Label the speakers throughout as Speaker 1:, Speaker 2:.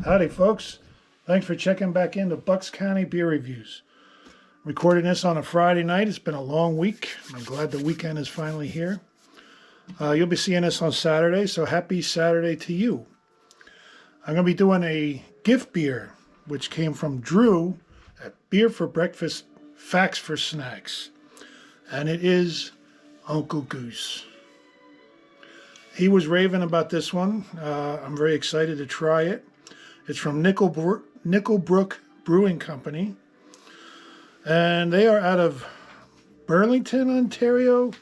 Speaker 1: Howdy folks, thanks for checking back into Bucks County Beer Reviews. Recording this on a Friday night. It's been a long week. I'm glad the weekend is finally here. You'll be seeing this on Saturday, so happy Saturday to you. I'm going to be doing a gift beer, which came from Drew at Beer for Breakfast, Facts for Snacks. And it is Uncle Goose. He was raving about this one. I'm very excited to try it. It's from Nickel Brook Brewing Company. And they are out of Burlington, Ontario.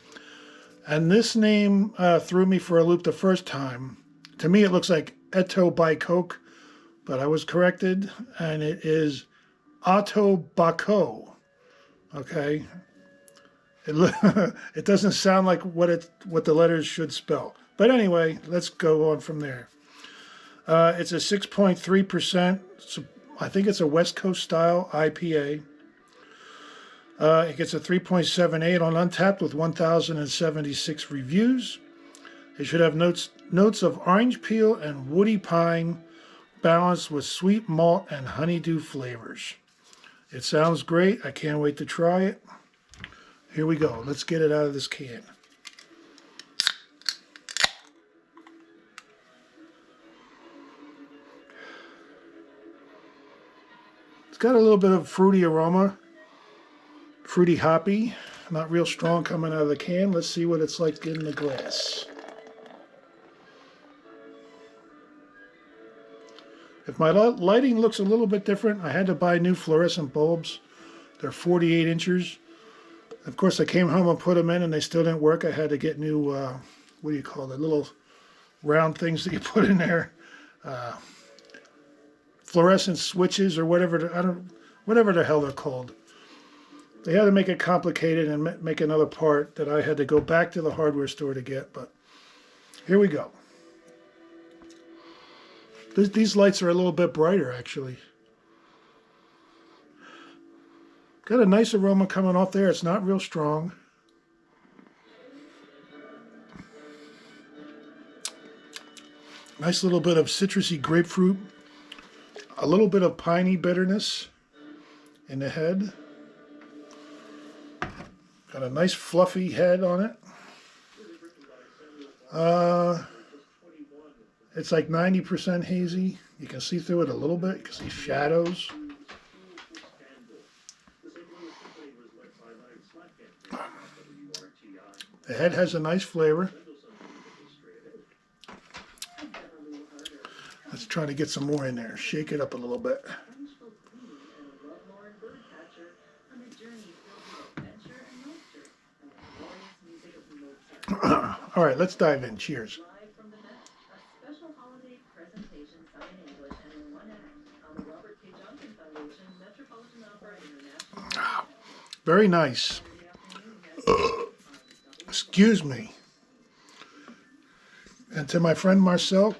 Speaker 1: And this name threw me for a loop the first time. To me, it looks like Etobicoke, but I was corrected, and it is Etobicoke. Okay, it doesn't sound like what the letters should spell. But anyway, let's go on from there. It's a 6.3%. I think it's a West Coast style IPA. It gets a 3.78 on Untapped with 1,076 reviews. It should have notes of orange peel and woody pine balanced with sweet malt and honeydew flavors. It sounds great. I can't wait to try it. Here we go. Let's get it out of this can. It's got a little bit of fruity aroma. Fruity hoppy, not real strong coming out of the can. Let's see what it's like in the glass. If my lighting looks a little bit different, I had to buy new fluorescent bulbs. They're 48 inches. Of course, I came home and put them in and they still didn't work. I had to get new, what do you call it, little round things that you put in there. Fluorescent switches or whatever, whatever the hell they're called. They had to make it complicated and make another part that I had to go back to the hardware store to get, but here we go. These lights are a little bit brighter, actually. Got a nice aroma coming off there. It's not real strong. Nice little bit of citrusy grapefruit. A little bit of piney bitterness in the head. Got a nice fluffy head on it. It's like 90% hazy. You can see through it a little bit. You can see shadows. The head has a nice flavor. Let's try to get some more in there. Shake it up a little bit. All right, let's dive in. Cheers. Very nice. Excuse me. And to my friend Marcel,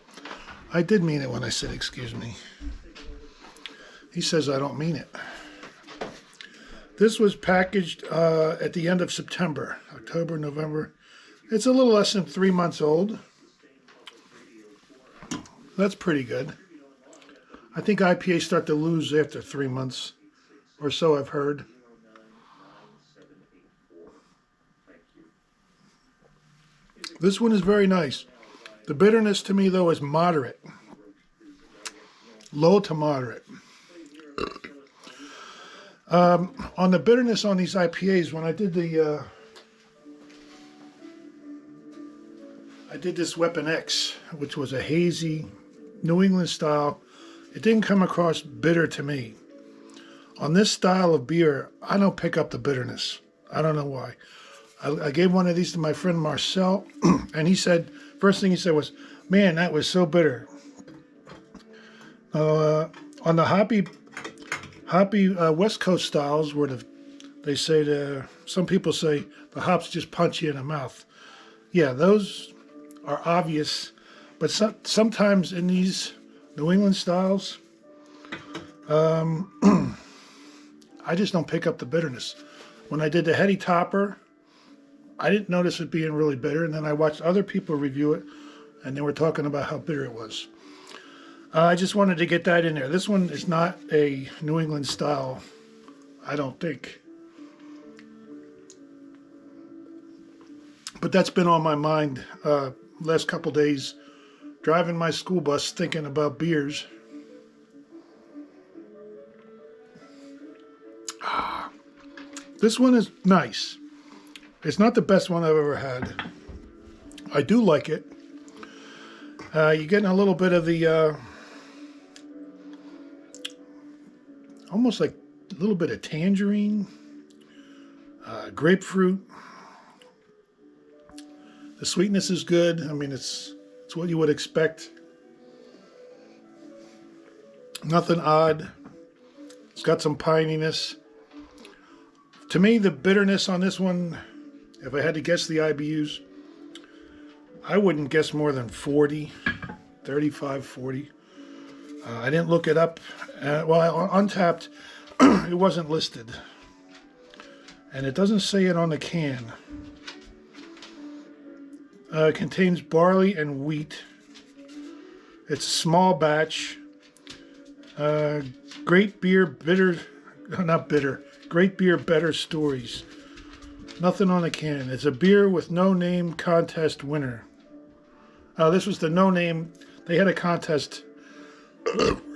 Speaker 1: I did mean it when I said excuse me. He says I don't mean it. This was packaged at the end of September, October, November. It's a little less than 3 months old. That's pretty good. I think IPAs start to lose after 3 months or so, I've heard. This one is very nice. The bitterness to me, though, is moderate. Low to moderate. On the bitterness on these IPAs, when I did this Weapon X, which was a hazy New England style, it didn't come across bitter to me. On this style of beer, I don't pick up the bitterness. I don't know why. I gave one of these to my friend Marcel, and he said, first thing he said was, man, that was so bitter. On the hoppy West Coast styles, where they say some people say the hops just punch you in the mouth. Yeah, those are obvious, but sometimes in these New England styles, I just don't pick up the bitterness. When I did the Heady Topper, I didn't notice it being really bitter, and then I watched other people review it, and they were talking about how bitter it was. I just wanted to get that in there. This one is not a New England style, I don't think. But that's been on my mind last couple days, driving my school bus thinking about beers. This one is nice. It's not the best one I've ever had. I do like it. You're getting a little bit of the, almost like a little bit of tangerine, grapefruit. The sweetness is good. I mean, it's what you would expect. Nothing odd. It's got some pininess. To me, the bitterness on this one, if I had to guess the IBUs, I wouldn't guess more than 40, 35, 40. I didn't look it up. Well, on Untapped, it wasn't listed. And it doesn't say it on the can. It contains barley and wheat. It's a small batch. Great beer, bitter, not bitter. Great beer, better stories. Nothing on the can. It's a beer with no name contest winner. This was the no name. They had a contest,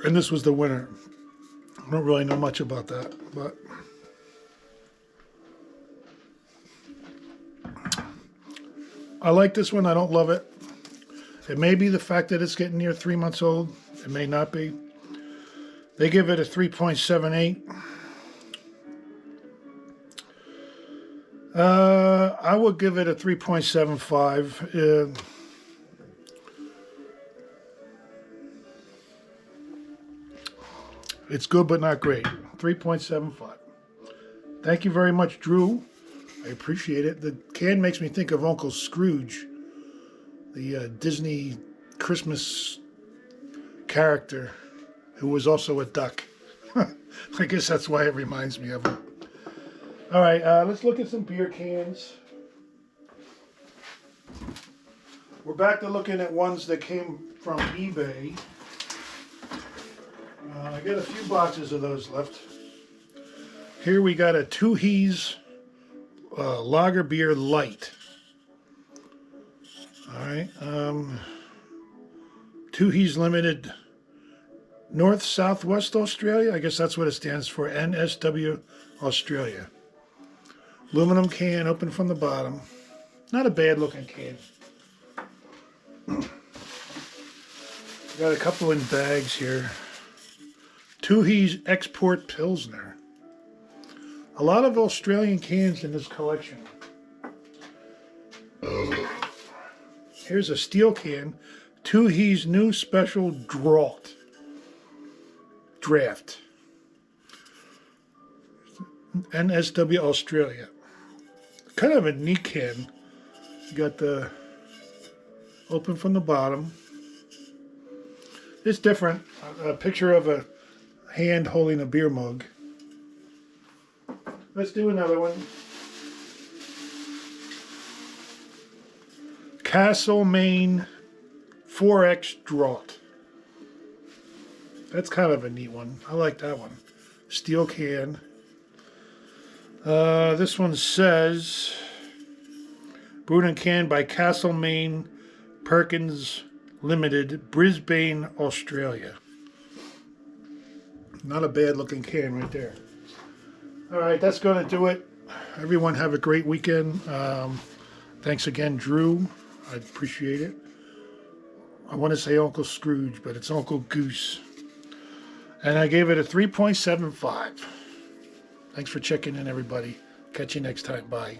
Speaker 1: and this was the winner. I don't really know much about that, but I like this one. I don't love it. It may be the fact that it's getting near 3 months old. It may not be. They give it a 3.78. I would give it a 3.75. It's good, but not great. 3.75. Thank you very much, Drew. I appreciate it. The can makes me think of Uncle Scrooge, the Disney Christmas character who was also a duck. I guess that's why it reminds me of him. All right, let's look at some beer cans. We're back to looking at ones that came from eBay. I got a few boxes of those left. Here we got a Tooheys Lager Beer Light. All right, Tooheys Limited, North Southwest Australia. I guess that's what it stands for. NSW Australia. Aluminum can, open from the bottom. Not a bad looking can. Got a couple in bags here. Tooheys Export Pilsner. A lot of Australian cans in this collection. Here's a steel can. Tooheys New Special Draft. NSW Australia. Kind of a neat can. You got the open from the bottom. It's different. A picture of a hand holding a beer mug. Let's do another one. Castlemaine 4X Draught. That's kind of a neat one. I like that one. Steel can. This one says brewed and canned by Castlemaine Perkins Limited, Brisbane, Australia. Not a bad looking can right there. All right, that's going to do it. Everyone have a great weekend. Thanks again, Drew. I appreciate it. I want to say Uncle Scrooge, but it's Uncle Goose. And I gave it a 3.75. Thanks for checking in, everybody. Catch you next time. Bye.